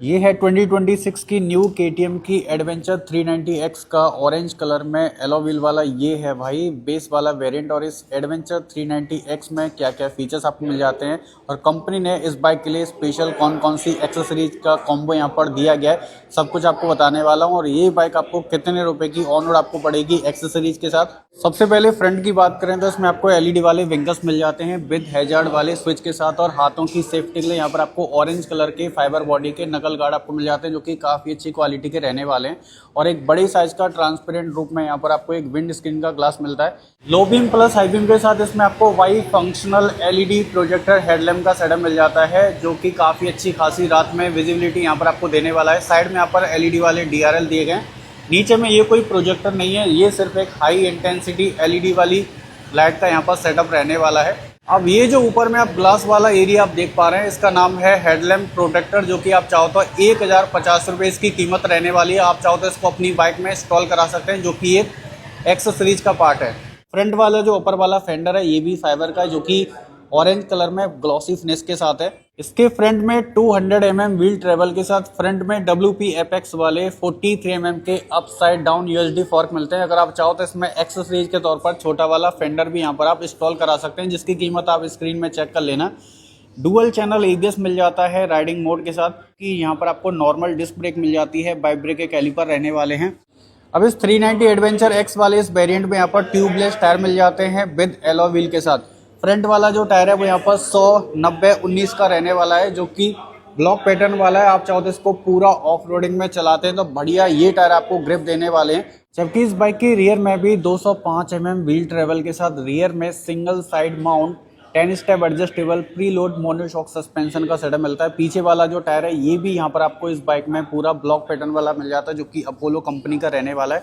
ये है 2026 की न्यू KTM की एडवेंचर 390X का ऑरेंज कलर में एलो व्हील वाला। ये है भाई बेस वाला वेरिएंट। और इस एडवेंचर 390X में क्या क्या फीचर्स आपको मिल जाते हैं और कंपनी ने इस बाइक के लिए स्पेशल कौन कौन सी एक्सेसरीज का कॉम्बो यहाँ पर दिया गया है, सब कुछ आपको बताने वाला हूँ। और ये बाइक आपको कितने रुपए की ऑन रोड आपको पड़ेगी एक्सेसरीज के साथ। सबसे पहले फ्रंट की बात करें तो इसमें आपको LED वाले विंगर्स मिल जाते हैं विद हैजार्ड वाले स्विच के साथ। और हाथों की सेफ्टी के लिए यहाँ पर आपको ऑरेंज कलर के फाइबर बॉडी के नकल गार्ड आपको मिल जाते हैं, जो कि काफ़ी अच्छी क्वालिटी के रहने वाले हैं। और एक बड़े साइज का ट्रांसपेरेंट रूप में यहाँ पर आपको एक विंड स्क्रीन का ग्लास मिलता है। Low beam plus high beam के साथ इसमें आपको Y functional LED projector headlamp का सेटअप मिल जाता है, जो कि काफ़ी अच्छी खासी रात में विजिबिलिटी यहाँ पर आपको देने वाला है। साइड में यहाँ पर LED वाले DRL दिए गए। नीचे में ये कोई प्रोजेक्टर नहीं है, ये सिर्फ एक हाई इंटेंसिटी LED वाली लाइट का यहाँ पर सेटअप रहने वाला है। अब ये जो ऊपर में आप ग्लास वाला एरिया आप देख पा रहे हैं, इसका नाम है हेडलैम्प प्रोटेक्टर, जो कि आप चाहो तो 1050 रुपये इसकी कीमत रहने वाली है। आप चाहो तो इसको अपनी बाइक में इंस्टॉल करा सकते हैं, जो कि एक एक्सेसरीज का पार्ट है। फ्रंट वाला जो ऊपर वाला फेंडर है ये भी फाइबर का है, जो कि ऑरेंज कलर में ग्लॉसी फिनिश के साथ है। इसके फ्रंट में 200 mm व्हील ट्रेवल के साथ फ्रंट में WP Apex वाले 43 mm के अपसाइड डाउन USD फॉर्क मिलते हैं। अगर आप चाहो तो इसमें एक्सेसरीज के तौर पर छोटा वाला फेंडर भी यहाँ पर आप इंस्टॉल करा सकते हैं, जिसकी कीमत आप स्क्रीन में चेक कर लेना। डुअल चैनल ABS मिल जाता है राइडिंग मोड के साथ, कि यहाँ पर आपको नॉर्मल डिस्क ब्रेक मिल जाती है, बाइक ब्रेक के कैलिपर रहने वाले हैं। अब इस 390 एडवेंचर X वाले इस वेरिएंट में यहाँ पर ट्यूबलेस टायर मिल जाते हैं विद एलो व्हील के साथ। फ्रंट वाला जो टायर है वो यहाँ पर 100/90/19 का रहने वाला है, जो कि ब्लॉक पैटर्न वाला है। आप चाहो तो इसको पूरा ऑफ रोडिंग में चलाते हैं तो बढ़िया ये टायर आपको ग्रिप देने वाले हैं। जबकि इस बाइक की रियर में भी 205 mm व्हील ट्रेवल के साथ रियर में single side mount 10 step adjustable pre load monoshock suspension का सेटअप मिलता है। पीछे वाला जो टायर है ये भी यहाँ पर आपको इस बाइक में पूरा ब्लॉक पैटर्न वाला मिल जाता है, जो कि अपोलो कंपनी का रहने वाला है।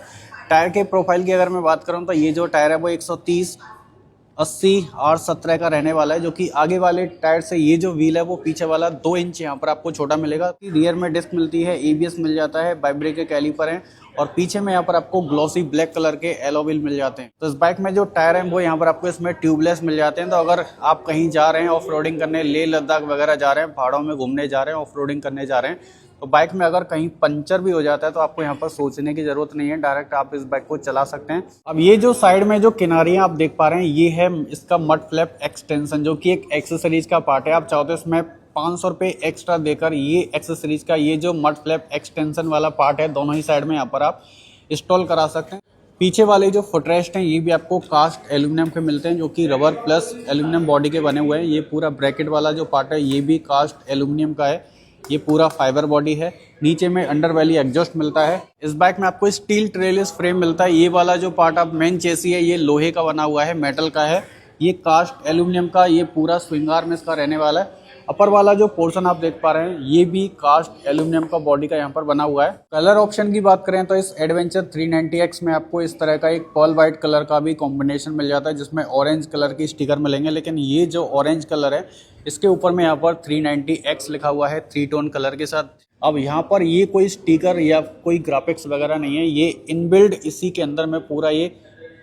टायर के प्रोफाइल की अगर मैं बात करूँ तो ये जो टायर है वो 130/80/17 का रहने वाला है, जो कि आगे वाले टायर से ये जो व्हील है वो पीछे वाला 2 इंच यहाँ पर आपको छोटा मिलेगा। रियर में डिस्क मिलती है, ABS मिल जाता है, बाइक ब्रेक के कैलिपर हैं। और पीछे में यहाँ पर आपको ग्लॉसी ब्लैक कलर के एलो व्हील मिल जाते हैं। तो इस बाइक में जो टायर हैं वो यहाँ पर आपको इसमें ट्यूबलेस मिल जाते हैं। तो अगर आप कहीं जा रहे हैं ऑफ रोडिंग करने, लेह लद्दाख वगैरह जा रहे हैं, पहाड़ों में घूमने जा रहे हैं, ऑफ रोडिंग करने जा रहे हैं, तो बाइक में अगर कहीं पंचर भी हो जाता है तो आपको यहाँ पर सोचने की जरूरत नहीं है, डायरेक्ट आप इस बाइक को चला सकते हैं। अब ये जो साइड में जो किनारियां आप देख पा रहे हैं ये है इसका मड फ्लैप एक्सटेंशन, जो कि एक एक्सेसरीज का पार्ट है। आप चाहो तो इसमें 500 रुपये एक्स्ट्रा देकर ये एक्सेसरीज का ये जो मड फ्लैप एक्सटेंशन वाला पार्ट है दोनों ही साइड में यहाँ पर आप इंस्टॉल करा सकते हैं। पीछे वाले जो फुटरेस्ट हैं ये भी आपको कास्ट एल्यूमिनियम के मिलते हैं, जो कि रबर प्लस एल्यूमिनियम बॉडी के बने हुए हैं। ये पूरा ब्रैकेट वाला जो पार्ट है ये भी कास्ट एल्यूमिनियम का है, ये पूरा फाइबर बॉडी है। नीचे में अंडर वैली एग्जॉस्ट मिलता है। इस बाइक में आपको स्टील ट्रेलिस फ्रेम मिलता है। ये वाला जो पार्ट आप मेन चेसी है ये लोहे का बना हुआ है, मेटल का है। ये कास्ट एल्यूमिनियम का ये पूरा स्विंग आर्म इसका रहने वाला है। अपर वाला जो पोर्शन आप देख पा रहे हैं ये भी कास्ट एल्यूमिनियम का बॉडी का यहाँ पर बना हुआ है। कलर ऑप्शन की बात करें तो इस एडवेंचर 390X में आपको इस तरह का एक पर्ल वाइट कलर का भी कॉम्बिनेशन मिल जाता है, जिसमें ऑरेंज कलर की स्टिकर मिलेंगे। लेकिन ये जो ऑरेंज कलर है इसके ऊपर में यहाँ पर 390X लिखा हुआ है 3 टोन कलर के साथ। अब यहाँ पर ये कोई स्टिकर या कोई ग्राफिक्स वगैरह नहीं है, ये इनबिल्ड इसी के अंदर में पूरा ये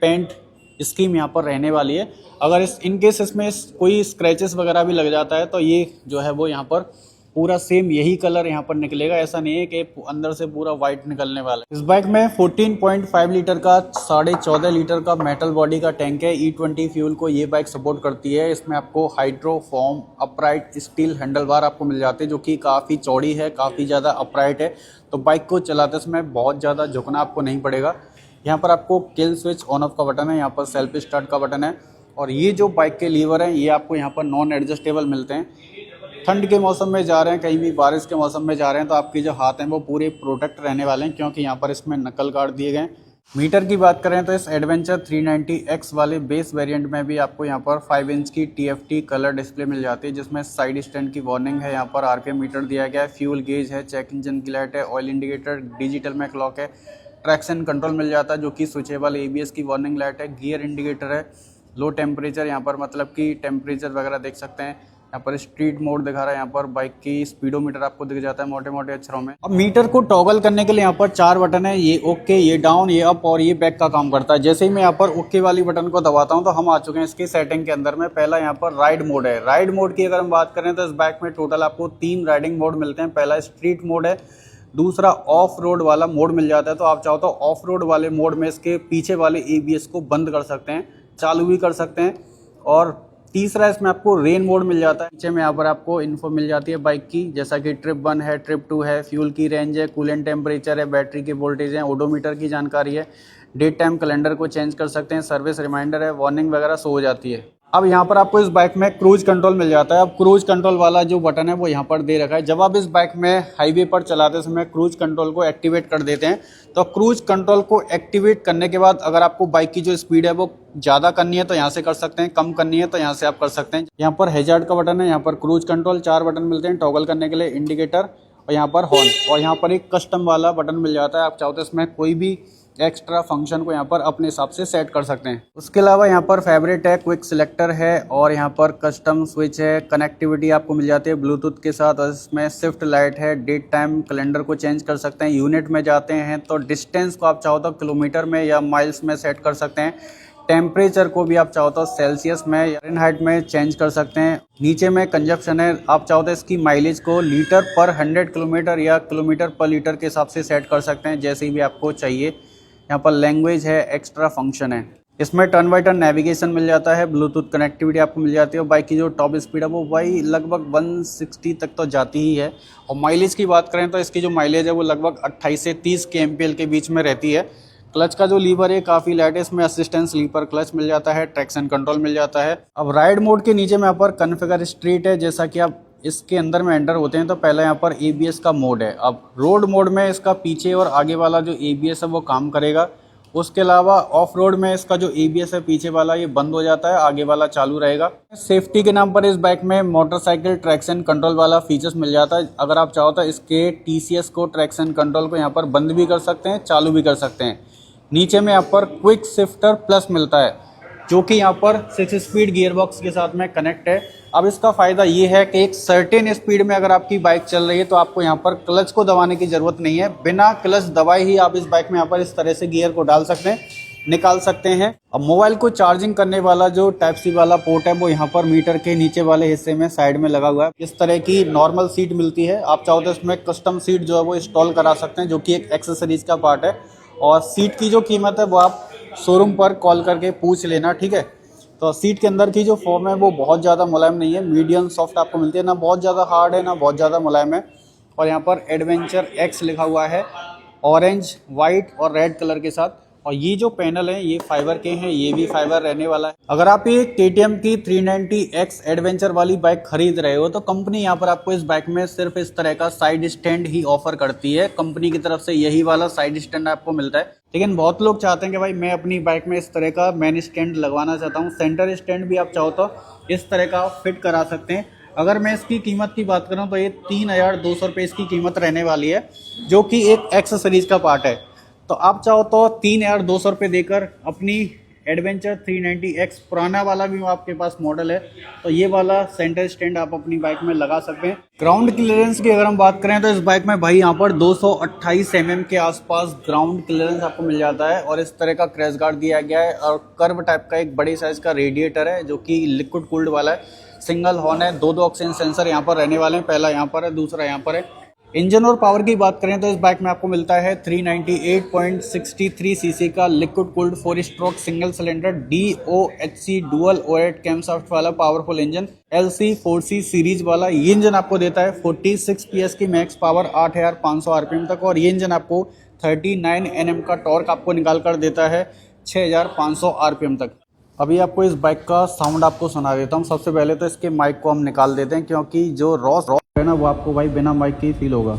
पेंट स्कीम यहाँ पर रहने वाली है। अगर इनकेस इसमें कोई स्क्रैचेस वगैरह भी लग जाता है तो ये जो है वो यहाँ पर पूरा सेम यही कलर यहाँ पर निकलेगा। ऐसा नहीं है कि अंदर से पूरा वाइट निकलने वाला है। इस बाइक में 14.5 लीटर का 14.5 लीटर का मेटल बॉडी का टैंक है। E20 फ्यूल को ये बाइक सपोर्ट करती है। इसमें आपको हाइड्रोफॉर्म अपराइट स्टील हैंडल बार आपको मिल जाते हैं, जो कि काफ़ी चौड़ी है, काफ़ी ज़्यादा अपराइट है। तो बाइक को चलाते समय बहुत ज़्यादा झुकना आपको नहीं पड़ेगा। यहाँ पर आपको किल स्विच ऑन ऑफ का बटन है, यहाँ पर सेल्फ स्टार्ट का बटन है। और ये जो बाइक के लीवर हैं ये आपको यहाँ पर नॉन एडजस्टेबल मिलते हैं। ठंड के मौसम में जा रहे हैं, कहीं भी बारिश के मौसम में जा रहे हैं तो आपके जो हाथ हैं वो पूरे प्रोटेक्ट रहने वाले हैं, क्योंकि यहाँ पर इसमें नकल गार्ड दिए गए। मीटर की बात करें तो इस एडवेंचर 390X वाले बेस वेरिएंट में भी आपको यहाँ पर 5 इंच की TFT कलर डिस्प्ले मिल जाती है, जिसमें साइड स्टैंड की वार्निंग है। यहाँ पर RPM मीटर दिया गया है, फ्यूल गेज है, चेक इंजन की लाइट है, ऑयल इंडिकेटर, डिजिटल में क्लॉक है, ट्रैक्शन कंट्रोल मिल जाता है जो कि स्विचेबल, ABS की वार्निंग लाइट है, गियर इंडिकेटर है, लो टेम्परेचर यहाँ पर मतलब कि टेम्परेचर वगैरह देख सकते हैं, यहाँ पर स्ट्रीट मोड दिखा रहा है, यहाँ पर बाइक की स्पीडोमीटर आपको दिख जाता है मोटे मोटे अक्षरों में। अब मीटर को टॉगल करने के लिए यहाँ पर 4 बटन है, ये ओके, ये डाउन, ये अप और ये बैक का काम करता है। जैसे ही मैं यहाँ पर ओके वाली बटन को दबाता हूँ तो हम आ चुके हैं इसकी सेटिंग के अंदर में। पहला यहाँ पर राइड मोड है। राइड मोड की अगर हम बात करें तो इस बाइक में टोटल आपको 3 राइडिंग मोड मिलते हैं। पहला स्ट्रीट मोड है, दूसरा ऑफ रोड वाला मोड मिल जाता है, तो आप चाहो तो ऑफ रोड वाले मोड में इसके पीछे वाले एबीएस को बंद कर सकते हैं, चालू भी कर सकते हैं। और तीसरा इसमें आपको रेन मोड मिल जाता है। नीचे में यहाँ पर आपको इन्फो मिल जाती है बाइक की, जैसा कि ट्रिप 1 है, ट्रिप 2 है, फ्यूल की रेंज है, कूलेंट टेम्परेचर है, बैटरी की वोल्टेज है, ओडोमीटर की जानकारी है, डेट टाइम कैलेंडर को चेंज कर सकते हैं, सर्विस रिमाइंडर है, वार्निंग वगैरह सो हो जाती है। अब यहाँ पर आपको इस बाइक में क्रूज कंट्रोल मिल जाता है। अब क्रूज कंट्रोल वाला जो बटन है वो यहाँ पर दे रखा है। जब आप इस बाइक में हाईवे पर चलाते समय क्रूज कंट्रोल को एक्टिवेट कर देते हैं, तो क्रूज कंट्रोल को एक्टिवेट करने के बाद अगर आपको बाइक की जो स्पीड है वो ज़्यादा करनी है तो यहाँ से कर सकते हैं, कम करनी है तो यहाँ से आप कर सकते हैं। यहाँ पर हैजार्ड का बटन है, यहाँ पर क्रूज कंट्रोल, 4 बटन मिलते हैं टॉगल करने के लिए, इंडिकेटर और यहाँ पर हॉर्न, और यहाँ पर एक कस्टम वाला बटन मिल जाता है। आप चाहो तो इसमें कोई भी एक्स्ट्रा फंक्शन को यहाँ पर अपने हिसाब से सेट कर सकते हैं। उसके अलावा यहाँ पर फेवरेट है, क्विक सिलेक्टर है और यहाँ पर कस्टम स्विच है, कनेक्टिविटी आपको मिल जाती है ब्लूटूथ के साथ, और इसमें शिफ्ट लाइट है, डेट टाइम कैलेंडर को चेंज कर सकते हैं। यूनिट में जाते हैं तो डिस्टेंस को आप चाहो तो किलोमीटर में या माइल्स में सेट कर सकते हैं। टेम्परेचर को भी आप चाहो तो सेल्सियस में या फ़ारेनहाइट में चेंज कर सकते हैं। नीचे में कंजप्शन है, आप चाहो तो इसकी माइलेज को लीटर पर 100 किलोमीटर या किलोमीटर पर लीटर के हिसाब से सेट कर सकते हैं, जैसे भी आपको चाहिए। यहाँ पर लैंग्वेज है, एक्स्ट्रा फंक्शन है। इसमें टर्न बाई टर्न नेविगेशन मिल जाता है, ब्लूटूथ कनेक्टिविटी आपको मिल जाती है। और बाइक की जो टॉप स्पीड है वो भाई लगभग 160 तक तो जाती ही है। और माइलेज की बात करें तो इसकी जो माइलेज है वो लगभग 28 से 30 kmpl के बीच में रहती है। क्लच का जो लीवर है काफ़ी लाइट है, इसमें असिस्टेंस लीवर क्लच मिल जाता है, ट्रैक्शन कंट्रोल मिल जाता है। अब राइड मोड के नीचे में यहाँ पर कॉन्फ़िगर स्ट्रीट है। जैसा कि आप इसके अंदर में एंटर होते हैं तो पहला यहाँ पर एबीएस का मोड है। अब रोड मोड में इसका पीछे और आगे वाला जो एबीएस है वो काम करेगा। उसके अलावा ऑफ रोड में इसका जो एबीएस है पीछे वाला ये बंद हो जाता है, आगे वाला चालू रहेगा। सेफ्टी के नाम पर इस बाइक में मोटरसाइकिल ट्रैक्शन कंट्रोल वाला फीचर्स मिल जाता है। अगर आप चाहो तो इसके टीसीएस को ट्रैक्शन कंट्रोल को यहाँ पर बंद भी कर सकते हैं, चालू भी कर सकते हैं। नीचे में यहाँ पर क्विक शिफ्टर प्लस मिलता है, जो कि यहाँ पर 6 स्पीड गियर बॉक्स के साथ में कनेक्ट है। अब इसका फ़ायदा ये है कि एक सर्टेन स्पीड में अगर आपकी बाइक चल रही है तो आपको यहाँ पर क्लच को दबाने की ज़रूरत नहीं है। बिना क्लच दबाए ही आप इस बाइक में यहाँ पर इस तरह से गियर को डाल सकते हैं, निकाल सकते हैं। अब मोबाइल को चार्जिंग करने वाला जो टाइप सी वाला पोर्ट है वो यहाँ पर मीटर के नीचे वाले हिस्से में साइड में लगा हुआ है। इस तरह की नॉर्मल सीट मिलती है। आप चाहो तो इसमें कस्टम सीट जो है वो इंस्टॉल करा सकते हैं, जो कि एक एक्सेसरीज का पार्ट है। और सीट की जो कीमत है वो आप शोरूम पर कॉल करके पूछ लेना, ठीक है। तो सीट के अंदर की जो फॉर्म है वो बहुत ज़्यादा मुलायम नहीं है, मीडियम सॉफ्ट आपको मिलती है, ना बहुत ज़्यादा हार्ड है ना बहुत ज़्यादा मुलायम है। और यहाँ पर एडवेंचर एक्स लिखा हुआ है, ऑरेंज, वाइट और रेड कलर के साथ। और ये जो पैनल है ये फाइबर के हैं, ये भी फाइबर रहने वाला है। अगर आप ये KTM की 390X एडवेंचर वाली बाइक खरीद रहे हो तो कंपनी यहाँ पर आपको इस बाइक में सिर्फ इस तरह का साइड स्टैंड ही ऑफर करती है। कंपनी की तरफ से यही वाला साइड स्टैंड आपको मिलता है। लेकिन बहुत लोग चाहते हैं कि भाई मैं अपनी बाइक में इस तरह का मेन स्टैंड लगवाना चाहता हूँ। सेंटर स्टैंड भी आप चाहो तो इस तरह का फिट करा सकते हैं। अगर मैं इसकी कीमत की बात करूँ तो ये 3200 रुपये इसकी कीमत रहने वाली है, जो कि एक एक्सेसरीज का पार्ट है। तो आप चाहो तो 3200 रुपये देकर अपनी एडवेंचर 390X पुराना वाला भी आपके पास मॉडल है तो ये वाला सेंटर स्टैंड आप अपनी बाइक में लगा सकते हैं। ग्राउंड क्लियरेंस की अगर हम बात करें तो इस बाइक में भाई यहाँ पर 228 mm के आसपास ग्राउंड क्लियरेंस आपको मिल जाता है। और इस तरह का क्रैश गार्ड दिया गया है और कर्व टाइप का एक बड़ी साइज का रेडिएटर है, जो कि लिक्विड कूल्ड वाला है। सिंगल हॉर्न है, 2 ऑक्सीजन सेंसर यहाँ पर रहने वाले हैं, पहला यहाँ पर है, दूसरा यहाँ पर है। इंजन और पावर की बात करें तो इस बाइक में आपको मिलता है 398.63 सीसी का liquid cooled 4 stroke single cylinder DOHC dual ओएट camshaft वाला पावरफुल इंजन। LC4C सीरीज वाला ये इंजन आपको देता है 46 PS की मैक्स पावर, 8500 RPM तक। और ये इंजन आपको 39 Nm का टॉर्क आपको निकाल कर देता है 6500 RPM तक। अभी आपको इस बाइक का साउंड आपको सुना देता हूँ। सबसे पहले तो इसके माइक को हम निकाल देते हैं, क्योंकि जो रॉस है ना वो आपको भाई बिना माइक के ही फील होगा।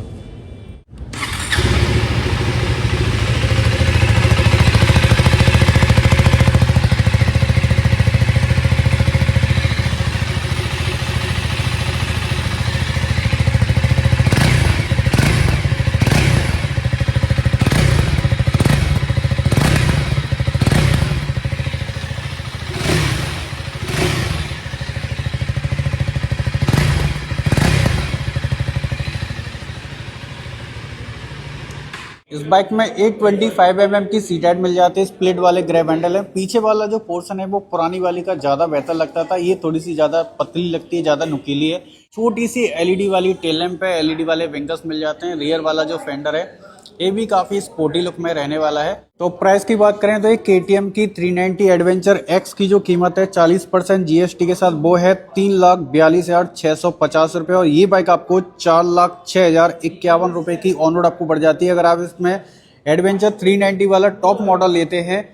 इस बाइक में 825 mm की सीट हाइट मिल जाती है, स्प्लिट वाले ग्रैब हैंडल है। पीछे वाला जो पोर्शन है वो पुरानी वाली का ज़्यादा बेहतर लगता था, ये थोड़ी सी ज़्यादा पतली लगती है, ज़्यादा नुकीली है। छोटी सी एलईडी वाली टेल लैंप है, एलईडी वाले विंगर्स मिल जाते हैं। रियर वाला जो फेंडर है ये भी काफ़ी स्पोर्टी लुक में रहने वाला है। तो प्राइस की बात करें तो एक KTM की 390 एडवेंचर एक्स की जो कीमत है 40% GST के साथ वो है 3,42,650 रुपये, और ये बाइक आपको 4,06,051 रुपये की ऑन रोड आपको पड़ जाती है। अगर आप इसमें एडवेंचर 390 वाला टॉप मॉडल लेते हैं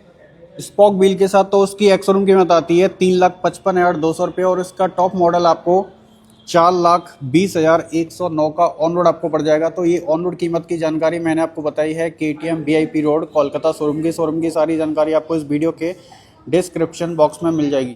स्पॉक व्हील के साथ तो उसकी एक्स-शोरूम कीमत आती है 3,55,200 रुपये, और इसका टॉप मॉडल आपको 4,20,109 का ऑन रोड आपको पड़ जाएगा। तो ये ऑन रोड कीमत की जानकारी मैंने आपको बताई है KTM VIP road Kolkata showroom की सारी जानकारी आपको इस वीडियो के डिस्क्रिप्शन बॉक्स में मिल जाएगी।